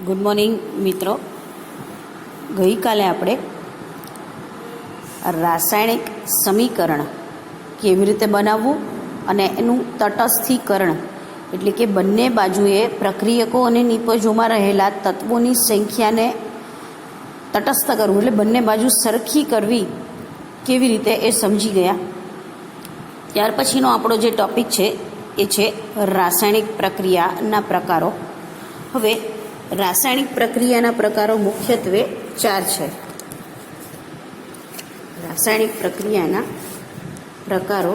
Good morning મિત્રો. ગઈકાલે આપણે રાસાયણિક સમીકરણ કેવી રીતે બનાવવું અને એનું તટસ્થીકરણ એટલે કે બંને બાજુએ પ્રક્રિયકો અને નિપજોમાં રહેલા તત્વોની સંખ્યાને તટસ્થ કરવું એટલે બંને બાજુ સરખી કરવી કેવી રીતે એ સમજી ગયા. ત્યાર પછીનો આપણો જે ટૉપિક છે એ છે રાસાયણિક પ્રક્રિયાના પ્રકારો. હવે રાસાયણિક પ્રક્રિયાના પ્રકારો મુખ્યત્વે 4 છે. રાસાયણિક પ્રક્રિયાના પ્રકારો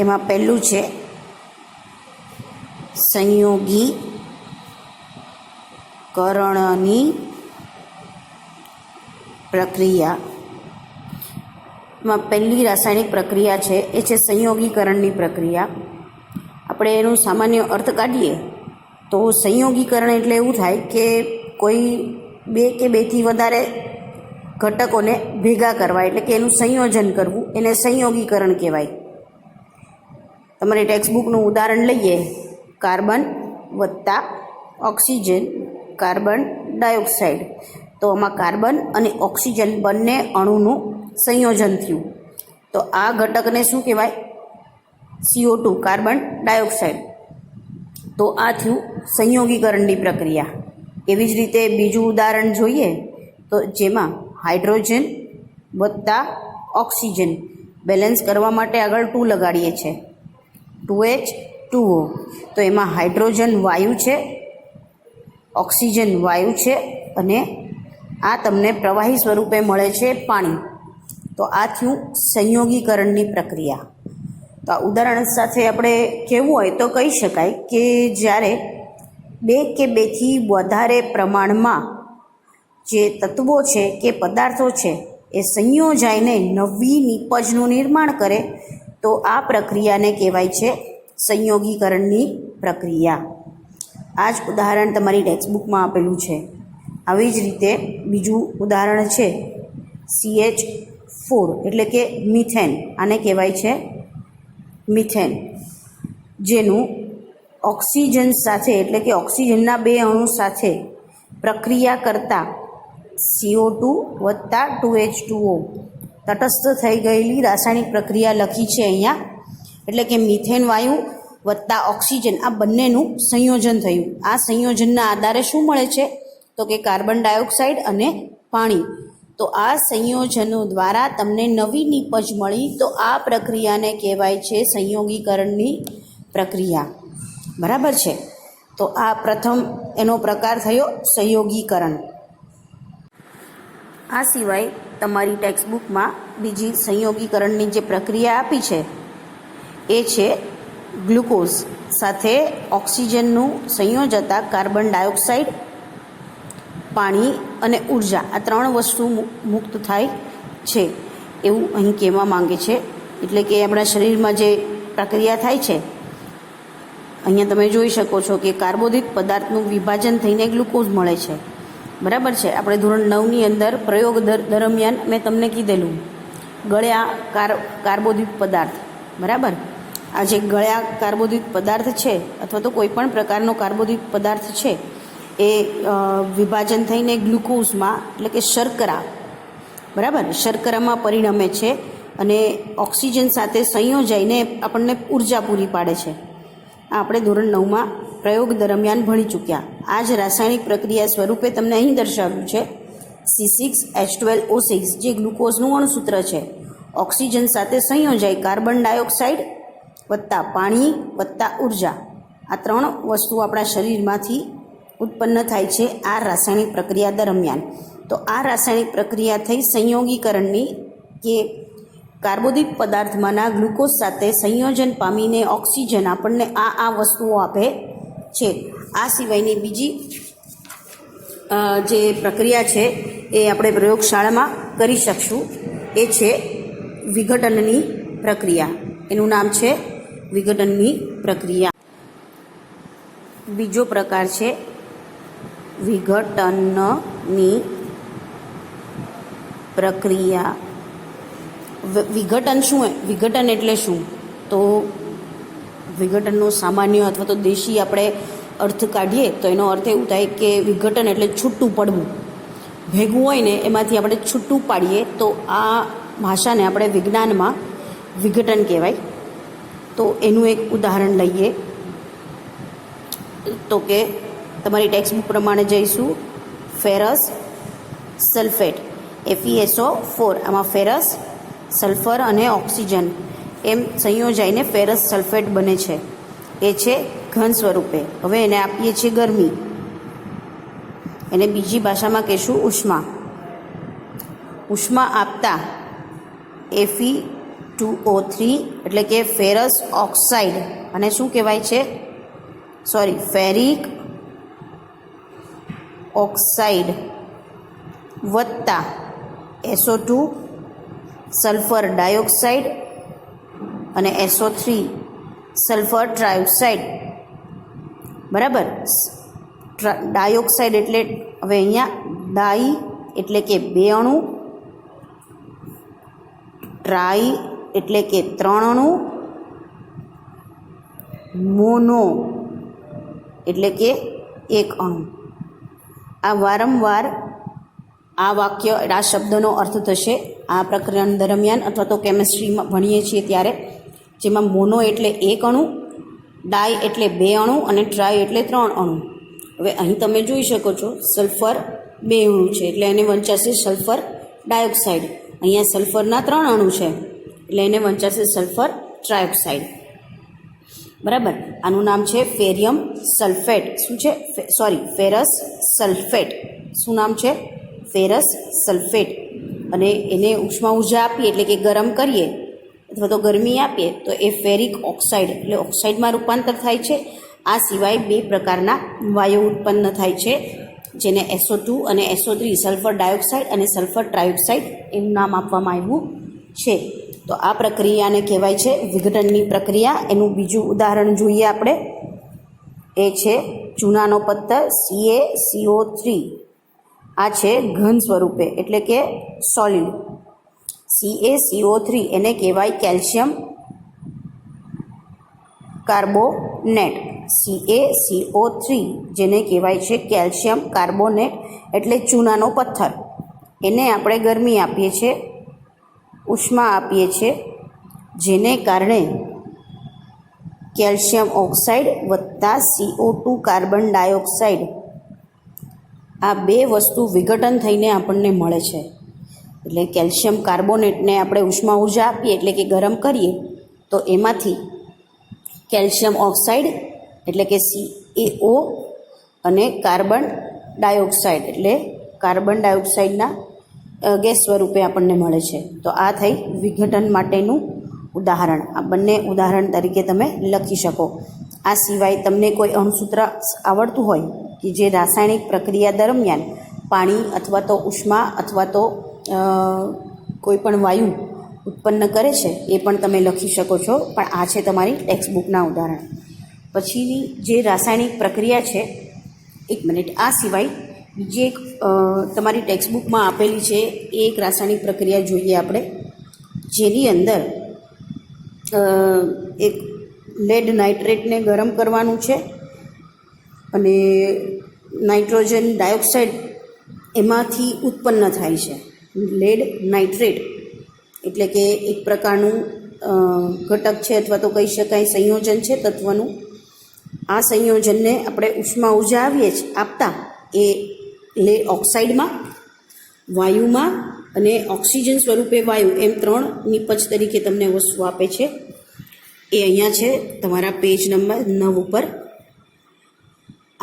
એમાં પહેલું છે સંયોગીકરણની પ્રક્રિયા. એમાં પહેલી રાસાયણિક પ્રક્રિયા છે એ છે સંયોગીકરણની પ્રક્રિયા. આપણે એનું સામાન્ય અર્થ કાઢીએ તો સંયોગીકરણ એટલે એવું થાય કે કોઈ 2 કે 2થી વધારે ઘટકોને ભેગા કરવા એટલે કે એનું સંયોજન કરવું એને સંયોગીકરણ કહેવાય. તમારી ટેક્સ્ટબુકનું ઉદાહરણ લઈએ, કાર્બન વત્તા ઓક્સિજન કાર્બન ડાયોક્સાઇડ. તો આમાં કાર્બન અને ઓક્સિજન બંને અણુનું સંયોજન થયું તો આ ઘટકને શું કહેવાય? CO2 carbon dioxide. તો આ થયું સંયોગીકરણની પ્રક્રિયા. એવી જ રીતે બીજું ઉદાહરણ જોઈએ તો જેમાં હાઇડ્રોજન વત્તા ઓક્સિજન બેલેન્સ કરવા માટે આગળ 2 લગાડીએ છીએ, 2H2O. તો એમાં હાઇડ્રોજન વાયુ છે, ઓક્સિજન વાયુ છે અને આ તમને પ્રવાહી સ્વરૂપે મળે છે પાણી. તો આ થયું સંયોગીકરણની પ્રક્રિયા. તો આ ઉદાહરણ સાથે આપણે કહેવું હોય તો કહી શકાય કે જ્યારે 2 કે 2થી વધારે પ્રમાણમાં જે તત્વો છે કે પદાર્થો છે એ સંયોજાઈને નવી નિપજનું નિર્માણ કરે તો આ પ્રક્રિયાને કહેવાય છે સંયોગીકરણની પ્રક્રિયા. આ જ ઉદાહરણ તમારી ટેક્સ્ટબુકમાં આપેલું છે. આવી જ રીતે બીજું ઉદાહરણ છે CH4 એટલે કે મિથેન. આને કહેવાય છે મિથેન, જેનું ઓક્સિજન સાથે એટલે કે ઓક્સિજનના 2 અણુ સાથે પ્રક્રિયા કરતાં CO2 વત્તા 2H2O તટસ્થ થઈ ગયેલી રાસાયણિક પ્રક્રિયા લખી છે અહીંયા. એટલે કે મિથેન વાયુ વત્તા ઓક્સિજન આ બંનેનું સંયોજન થયું. આ સંયોજનના આધારે શું મળે છે તો કે કાર્બન ડાયોક્સાઇડ અને પાણી. તો આ સંયોજનો દ્વારા તમને નવી નિપજ મળી તો આ પ્રક્રિયાને કહેવાય છે સંયોગીકરણની પ્રક્રિયા. બરાબર છે. તો આ પ્રથમ એનો પ્રકાર થયો સંયોગીકરણ. આ સિવાય તમારી ટેક્સ્ટબુકમાં બીજી સંયોગીકરણની જે પ્રક્રિયા આપી છે એ છે ગ્લુકોઝ સાથે ઓક્સિજનનું સંયોજતા કાર્બન ડાયોક્સાઇડ, પાણી અને ઉર્જા આ 3 વસ્તુ મુક્ત થાય છે એવું અહીં કહેવા માંગે છે. એટલે કે આપણા શરીરમાં જે પ્રક્રિયા થાય છે અહીંયા તમે જોઈ શકો છો કે કાર્બોદિત પદાર્થનું વિભાજન થઈને ગ્લુકોઝ મળે છે. બરાબર છે. આપણે ધોરણ 9ની અંદર પ્રયોગ દરમિયાન મેં તમને કીધેલું ગળ્યા કાર્બોદિત પદાર્થ. બરાબર. આ જે ગળ્યા કાર્બોદિત પદાર્થ છે અથવા તો કોઈ પણ પ્રકારનો કાર્બોદિત પદાર્થ છે એ વિભાજન થઈને ગ્લુકોઝમાં એટલે કે શર્કરા, બરાબર, શર્કરામાં પરિણમે છે અને ઓક્સિજન સાથે સંયોજાઈને આપણને ઉર્જા પૂરી પાડે છે. આ આપણે ધોરણ 9માં પ્રયોગ દરમિયાન ભણી ચૂક્યા. આ જ રાસાયણિક પ્રક્રિયા સ્વરૂપે તમને અહીં દર્શાવ્યું છે C6H12O6 જે ગ્લુકોઝનું અણુસૂત્ર છે. ઓક્સિજન સાથે સંયોજાઈ કાર્બન ડાયોક્સાઇડ વત્તા પાણી વત્તા ઉર્જા આ 3 વસ્તુ આપણા શરીરમાંથી ઉત્પન્ન થાય છે આ રાસાયણિક પ્રક્રિયા દરમિયાન. તો આ રાસાયણિક પ્રક્રિયા થઈ સંયોગીકરણની કે કાર્બોદિત પદાર્થમાંના ગ્લુકોઝ સાથે સંયોજન પામીને ઓક્સિજન આપણને આ વસ્તુઓ આપે છે. આ સિવાયની બીજી જે પ્રક્રિયા છે એ આપણે પ્રયોગશાળામાં કરી શકશું. એ છે વિઘટનની પ્રક્રિયા. એનું નામ છે વિઘટનની પ્રક્રિયા. બીજો પ્રકાર છે વિઘટન ની પ્રક્રિયા વિઘટન શું વિઘટન એટલે શું? તો વિઘટનનો સામાન્ય અથવા તો દેશી આપણે અર્થ કાઢીએ તો એનો અર્થ એવું થાય કે વિઘટન એટલે છૂટું પડવું, ભેગું હોય ને એમાંથી આપણે છૂટું પાડીએ તો આ ભાષાને આપણે વિજ્ઞાનમાં વિઘટન કહેવાય. તો એનું એક ઉદાહરણ લઈએ તો કે તમારી ટેક્સ્ટબુક પ્રમાણે જઈશું. ફેરસ સલ્ફેટ FeSO4, આમાં ફેરસ, સલ્ફર અને ઓક્સિજન એમ સંયોજાઈને ફેરસ સલ્ફેટ બને છે. એ છે ઘન સ્વરૂપે. હવે એને આપીએ છીએ ગરમી, એને બીજી ભાષામાં કહીશું ઉષ્મા. ઉષ્મા આપતા Fe2O3 એટલે કે ફેરસ ઓક્સાઇડ, અને શું કહેવાય છે? ફેરિક ઓક્સાઇડ વત્તા SO2 સલ્ફર ડાયોક્સાઇડ અને SO3 સલ્ફર ટ્રાયોક્સાઇડ. બરાબર. ડાયોક્સાઇડ એટલે હવે અહીંયા ડાઈ એટલે કે 2 અણુ, ટ્રાઈ એટલે કે 3 અણુ, મોનો એટલે કે 1 અણુ. આ વારંવાર આ વાક્ય આ શબ્દનો અર્થ થશે આ પ્રકરણ દરમિયાન અથવા તો કેમિસ્ટ્રીમાં ભણીએ છીએ ત્યારે, જેમાં મોનો એટલે 1 અણુ, ડાય એટલે 2 અણુ અને ટ્રાય એટલે 3 અણુ. હવે અહીં તમે જોઈ શકો છો સલ્ફર 2 અણુ છે એટલે એને વંચાશે સલ્ફર ડાયોક્સાઇડ. અહીંયા સલ્ફરના 3 અણુ છે એટલે એને વંચાશે સલ્ફર ટ્રાયોક્સાઇડ. બરાબર. આનું નામ છે ફેરિયમ સલ્ફેટ. શું છે? Ferrous sulphate. શું નામ છે? Ferrous sulphate. અને એને ઉષ્મા ઉર્જા આપીએ એટલે કે ગરમ કરીએ અથવા તો ગરમી આપીએ તો એ ફેરિક ઓક્સાઇડ એટલે ઓક્સાઇડમાં રૂપાંતર થાય છે. આ સિવાય 2 પ્રકારના વાયુ ઉત્પન્ન થાય છે, જેને SO2 અને SO3 સલ્ફર ડાયોક્સાઇડ અને સલ્ફર ટ્રાયોક્સાઇડ એનું નામ આપવામાં આવ્યું છે. તો આ પ્રક્રિયાને કહેવાય છે વિઘટનની પ્રક્રિયા. એનું બીજું ઉદાહરણ જોઈએ આપણે. એ છે ચૂનાનો પથ્થર CaCO3. આ છે ઘન સ્વરૂપે એટલે કે સોલિડ. CaCO3 એને કહેવાય કેલ્શિયમ કાર્બોનેટ. CaCO3 જેને કહેવાય છે કેલ્શિયમ કાર્બોનેટ એટલે ચૂનાનો પથ્થર. એને આપણે ગરમી આપીએ છીએ, ઉષ્મા આપીએ છીએ, જેને કારણે કેલ્શિયમ ઓક્સાઇડ વત્તા CO2 કાર્બન ડાયોક્સાઇડ આ 2 વસ્તુ વિઘટન થઈને આપણને મળે છે. એટલે કેલ્શિયમ કાર્બોનેટને આપણે ઉષ્મા ઉર્જા આપીએ એટલે કે ગરમ કરીએ તો એમાંથી કેલ્શિયમ ઓક્સાઇડ એટલે કે CaO અને કાર્બન ડાયોક્સાઇડ એટલે કાર્બન ડાયોક્સાઇડના ગેસ સ્વરૂપે આપણને મળે છે. તો આ થઈ વિઘટન માટેનું ઉદાહરણ. આ બંને ઉદાહરણ તરીકે તમે લખી શકો. આ સિવાય તમને કોઈ અણુસૂત્ર આવડતું હોય કે જે રાસાયણિક પ્રક્રિયા દરમિયાન પાણી અથવા તો ઉષ્મા અથવા તો કોઈ પણ વાયુ ઉત્પન્ન કરે છે એ પણ તમે લખી શકો છો. પણ આ છે તમારી ટેક્સ્ટબુકના ઉદાહરણ. પછીની જે રાસાયણિક પ્રક્રિયા છે, 1 મિનિટ, આ સિવાય બીજી એક તમારી ટેક્સ્ટબુકમાં આપેલી છે એ એક રાસાયણિક પ્રક્રિયા જોઈએ આપણે, જેની અંદર એક લેડ નાઇટ્રેટને ગરમ કરવાનું છે અને નાઇટ્રોજન ડાયોક્સાઇડ એમાંથી ઉત્પન્ન થાય છે. લેડ નાઇટ્રેટ એટલે કે એક પ્રકારનું ઘટક છે અથવા તો કહી શકાય સંયોજન છે તત્વનું. આ સંયોજનને આપણે ઉષ્મા ઉર્જા આપતા એ ઓક્સાઇડમાં, વાયુમાં અને ઓક્સિજન સ્વરૂપે વાયુ એમ 3 નિપજ તરીકે તમને વસ્તુ આપે છે. એ અહીંયા છે તમારા પેજ નંબર 9 ઉપર.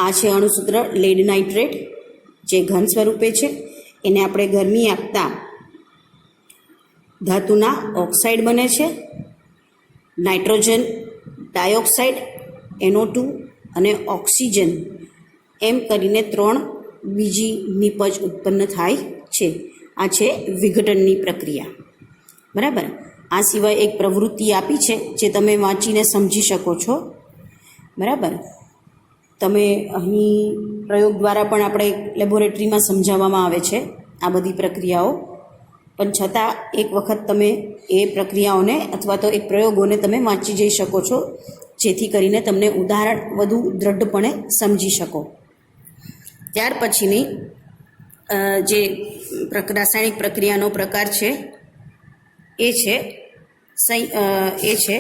આ છે અણુસૂત્ર લેડ નાઇટ્રેટ જે ઘન સ્વરૂપે છે. એને આપણે ગરમી આપતા ધાતુના ઓક્સાઇડ બને છે. નાઇટ્રોજન ડાયોક્સાઇડ NO2 અને ઓક્સિજન એમ કરીને 3 બીજી નિપજ ઉત્પન્ન થાય છે. આ છે વિઘટનની પ્રક્રિયા. બરાબર. આ સિવાય એક પ્રવૃત્તિ આપી છે જે તમે વાંચીને સમજી શકો છો. બરાબર. તમે અહીં પ્રયોગ દ્વારા પણ આપણે લેબોરેટરીમાં સમજાવવામાં આવે છે આ બધી પ્રક્રિયાઓ, પણ છતાં એક વખત તમે એ પ્રક્રિયાઓને અથવા તો એ પ્રયોગોને તમે વાંચી જઈ શકો છો, જેથી કરીને તમને ઉદાહરણ વધુ દ્રઢપણે સમજી શકો. ત્યાર પછીની જે રાસાયણિક પ્રક્રિયાનો પ્રકાર છે એ છે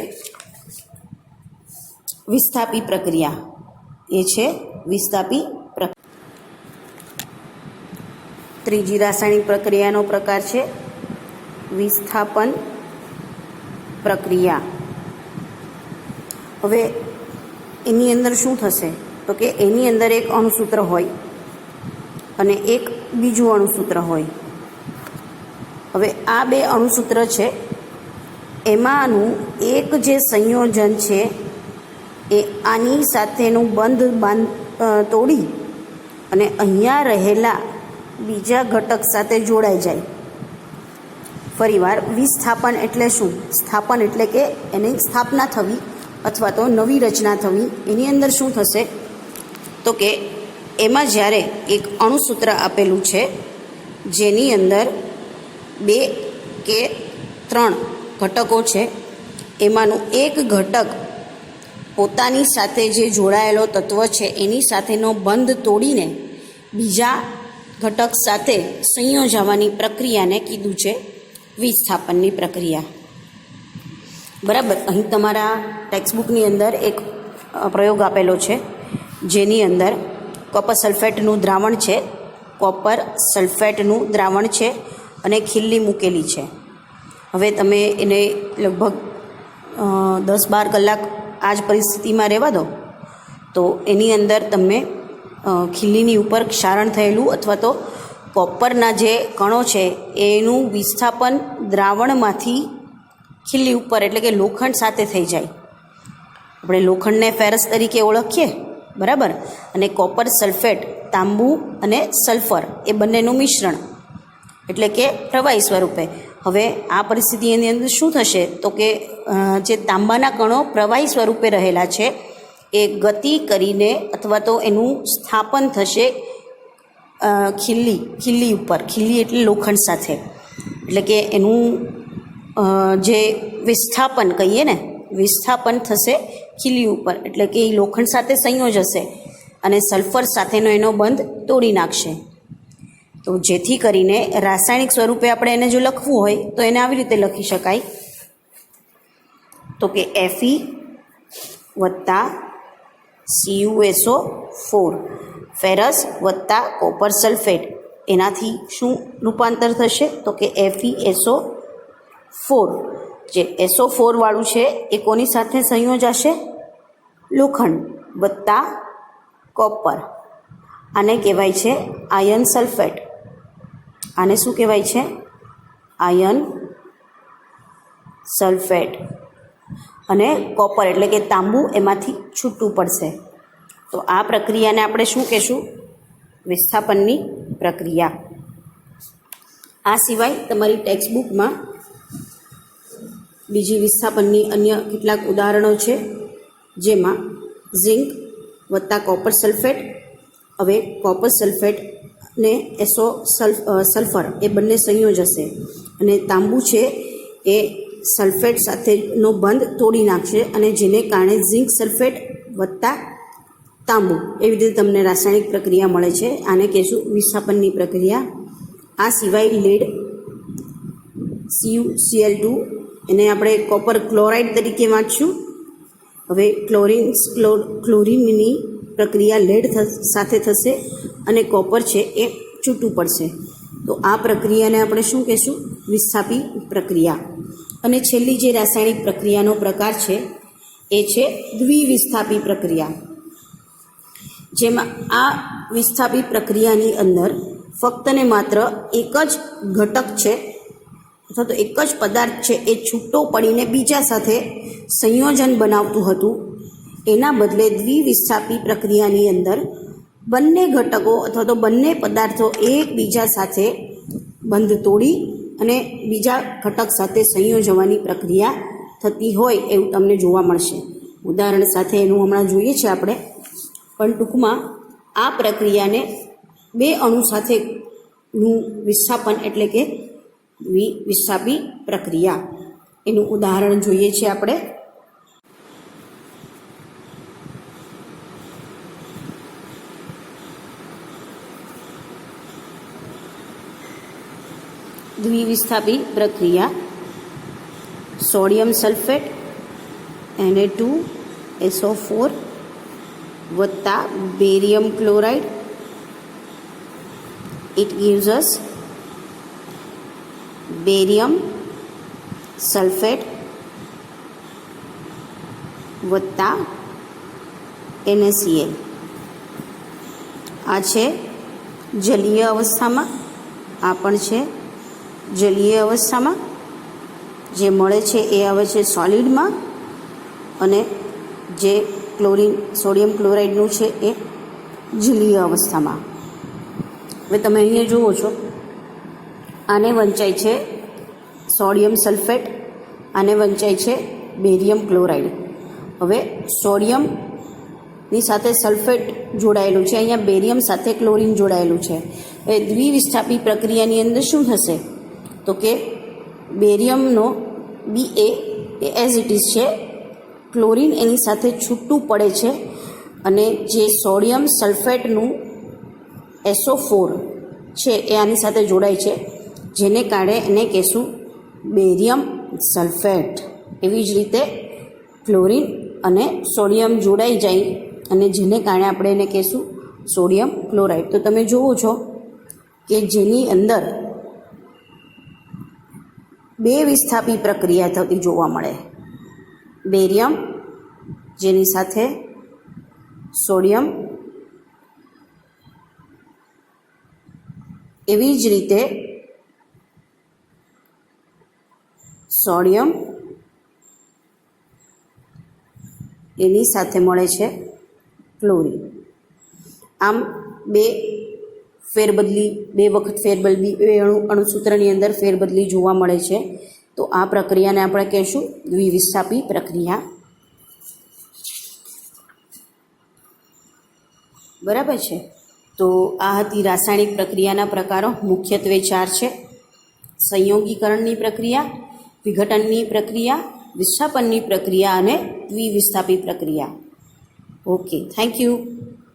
વિસ્થાપી પ્રક્રિયા. ત્રીજી રાસાયણિક પ્રક્રિયાનો પ્રકાર છે વિસ્થાપન પ્રક્રિયા. હવે એની અંદર શું થશે તો કે એની અંદર એક અણુસૂત્ર હોય અને એક બીજું અણુસૂત્ર હોય. હવે આ બે અણુસૂત્ર છે એમાંનું એક જે સંયોજન છે એ આની સાથેનું બંધ તોડી અને અહીંયા રહેલા બીજા ઘટક સાથે જોડાઈ જાય. ફરીવાર, વિસ્થાપન એટલે શું? સ્થાપન એટલે કે એની સ્થાપના થવી અથવા તો નવી રચના થવી. એની અંદર શું થશે તો કે એમાં જ્યારે એક અણુસૂત્ર આપેલું છે જેની અંદર 2 કે 3 ઘટકો છે, એમાંનું એક ઘટક પોતાની સાથે જે જોડાયેલો તત્વ છે એની સાથેનો બંધ તોડીને બીજા ઘટક સાથે સંયોજવાની પ્રક્રિયાને કીધું છે વિસ્થાપનની પ્રક્રિયા. બરાબર. અહીં તમારા ટેક્સ્ટબુકની અંદર એક પ્રયોગ આપેલો છે જેની અંદર કોપર સલ્ફેટનું દ્રાવણ છે અને ખીલ્લી મૂકેલી છે. હવે તમે એને લગભગ 10-12 કલાક આ જ પરિસ્થિતિમાં રહેવા દો તો એની અંદર તમને ખીલ્લીની ઉપર ક્ષારણ થયેલું અથવા તો કોપરના જે કણો છે એનું વિસ્થાપન દ્રાવણમાંથી ખીલ્લી ઉપર એટલે કે લોખંડ સાથે થઈ જાય. આપણે લોખંડને ફેરસ તરીકે ઓળખીએ, બરાબર, અને કોપર સલ્ફેટ તાંબુ અને સલ્ફર એ બંનેનું મિશ્રણ એટલે કે પ્રવાહી સ્વરૂપે. હવે આ પરિસ્થિતિની અંદર શું થશે તો કે જે તાંબાના કણો પ્રવાહી સ્વરૂપે રહેલા છે એ ગતિ કરીને અથવા તો એનું સ્થાપન થશે ખીલ્લી ઉપર. ખીલ્લી એટલે લોખંડ સાથે, એટલે કે એનું જે વિસ્થાપન કહીએ ને, વિસ્થાપન થશે ખીલ્લી ઉપર, એટલે કે એ લોખંડ સાથે સંયોજશે અને સલ્ફર સાથેનો એનો બંધ તોડી નાખશે. તો જેથી કરીને રાસાયણિક સ્વરૂપે આપણે એને જો લખવું હોય તો એને આવી રીતે લખી શકાય તો કે Fe વત્તા CuSO4 ફેરસ વત્તા કોપર સલ્ફેટ, એનાથી શું રૂપાંતર થશે તો કે FeSO4. જે SO4 વાળું છે એ કોની સાથે સંયોજાશે? લોખંડ વત્તા કોપર. આને કહેવાય છે આયર્ન સલ્ફેટ. આને શું કહેવાય છે? Iron sulphate. અને કોપર એટલે કે તાંબુ એમાંથી છૂટું પડશે. તો આ પ્રક્રિયાને આપણે શું કહેશું? વિસ્થાપનની પ્રક્રિયા. આ સિવાય તમારી ટેક્સ્ટબુકમાં બીજી વિસ્થાપનની અન્ય કેટલાક ઉદાહરણો છે, જેમાં ઝિંક વત્તા કોપર સલ્ફેટ. હવે કોપર સલ્ફેટ ને સલ્ફર એ બંને સંયોજશે અને તાંબુ છે એ સલ્ફેટ સાથેનો બંધ તોડી નાખશે અને જેને કારણે ઝિંક સલ્ફેટ વત્તા તાંબુ એવી રીતે તમને રાસાયણિક પ્રક્રિયા મળે છે. આને કહેશું વિસ્થાપનની પ્રક્રિયા. આ સિવાય લેડ CuCl2 એને આપણે કોપર ક્લોરાઇડ તરીકે વાંચશું. હવે ક્લોરીનની પ્રક્રિયા લેડ સાથે થશે અને કોપર છે એ છૂટું પડશે. તો આ પ્રક્રિયાને આપણે શું કહેશું? વિસ્થાપી પ્રક્રિયા. અને છેલ્લી જે રાસાયણિક પ્રક્રિયાનો પ્રકાર છે એ છે દ્વિવિસ્થાપી પ્રક્રિયા, જેમાં આ વિસ્થાપી પ્રક્રિયાની અંદર ફક્ત ને માત્ર એક જ ઘટક છે અથવા તો એક જ પદાર્થ છે એ છૂટો પડીને બીજા સાથે સંયોજન બનાવતું હતું. એના બદલે દ્વિવિસ્થાપી પ્રક્રિયાની અંદર બંને ઘટકો અથવા તો બંને પદાર્થો એકબીજા સાથે બંધ તોડી અને બીજા ઘટક સાથે સંયોજવાની પ્રક્રિયા થતી હોય એવું તમને જોવા મળશે. ઉદાહરણ સાથે એનું હમણાં જોઈએ છીએ આપણે, પણ ટૂંકમાં આ પ્રક્રિયાને બે અણુ સાથેનું વિસ્થાપન એટલે કે વિસ્થાપી પ્રક્રિયા. એનું ઉદાહરણ જોઈએ છીએ આપણે. દ્વિવિસ્થાપી પ્રક્રિયા. સોડિયમ સલ્ફેટ Na2SO4 વત્તા barium chloride, it gives us barium sulphate વત્તા NaCl. આ છે જલીય અવસ્થામાં, આ પણ છે જલીય અવસ્થામાં. જે મળે છે એ આવે છે સોલિડમાં, અને જે સોડિયમ ક્લોરાઇડનું છે એ જલીય અવસ્થામાં. હવે તમે અહીંયા જુઓ છો, આને વંચાય છે સોડિયમ સલ્ફેટ, આને વંચાય છે બેરિયમ ક્લોરાઇડ. હવે સોડિયમની સાથે સલ્ફેટ જોડાયેલું છે, અહીંયા બેરિયમ સાથે ક્લોરિન જોડાયેલું છે. હવે દ્વિવિસ્થાપી પ્રક્રિયાની અંદર શું થશે તો કે બેરિયમનો Ba A as it is છે, ક્લોરિન એની સાથે છૂટું પડે છે, અને જે સોડિયમ સલ્ફેટનું SO4 છે એ આની સાથે જોડાય છે, જેને કારણે એને કહેશું બેરિયમ સલ્ફેટ. એવી જ રીતે ક્લોરિન અને સોડિયમ જોડાઈ જાય, અને જેને કારણે આપણે એને કહેશું સોડિયમ ક્લોરાઇડ. તો તમે જુઓ છો કે જેની અંદર બે વિસ્થાપી પ્રક્રિયા થતી જોવા મળે. બેરિયમ જેની સાથે સોડિયમ, એવી જ રીતે સોડિયમ એની સાથે મળે છે ક્લોરિન. આમ બે વખત ફેરબદલી અણુસૂત્રની અંદર ફેરબદલી જોવા મળે છે. તો આ પ્રક્રિયાને આપણે કહીશું દ્વિવિસ્થાપી પ્રક્રિયા. બરાબર છે. તો આ હતી રાસાયણિક પ્રક્રિયાના પ્રકારો. મુખ્યત્વે 4 છે: સંયોગીકરણની પ્રક્રિયા, વિઘટનની પ્રક્રિયા, વિસ્થાપનની પ્રક્રિયા અને દ્વિવિસ્થાપી પ્રક્રિયા. Okay, thank you.